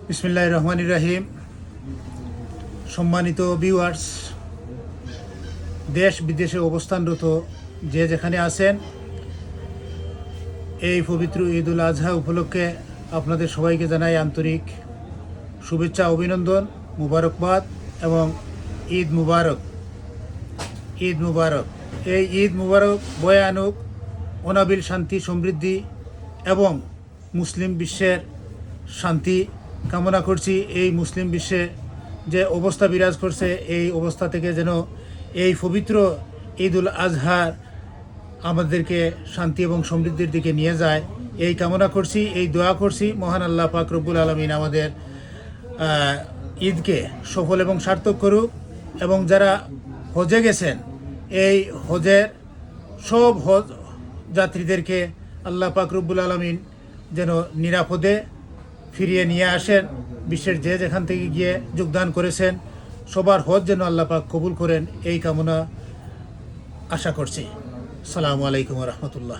বিসমিল্লাহির রহমানির রহিম। সম্মানিত ভিউয়ার্স, দেশ বিদেশে অবস্থানরত যে যেখানে আছেন, এই পবিত্র ঈদ উল আজহা উপলক্ষে আপনাদের সবাইকে জানাই আন্তরিক শুভেচ্ছা, অভিনন্দন, মুবারকবাদ এবং ঈদ মুবারক। ঈদ মুবারক। এই ঈদ মুবারক বয়ে আনুক অনাবিল শান্তি, সমৃদ্ধি এবং মুসলিম বিশ্বের শান্তি কামনা করছি। এই মুসলিম বিশ্বে যে অবস্থা বিরাজ করছে, এই অবস্থা থেকে যেন এই পবিত্র ঈদ উল আজহার আমাদেরকে শান্তি এবং সমৃদ্ধির দিকে নিয়ে যায়, এই কামনা করছি, এই দোয়া করছি। মহান আল্লাহ পাক রব্বুল আলামিন আমাদের ঈদকে সফল এবং সার্থক করুক। এবং যারা হজে গেছেন, এই হজের সব হজ যাত্রীদেরকে আল্লাহ পাক রব্বুল আলামিন যেন নিরাপদে ফিরিয়ে নিয়ে আসেন। বিশ্বের যে যেখান থেকে গিয়ে যোগদান করেছেন, সবার হজ যেন আল্লাহ পাক কবুল করেন, এই কামনা আশা করছি। আসসালামু আলাইকুম ওয়া রাহমাতুল্লাহ।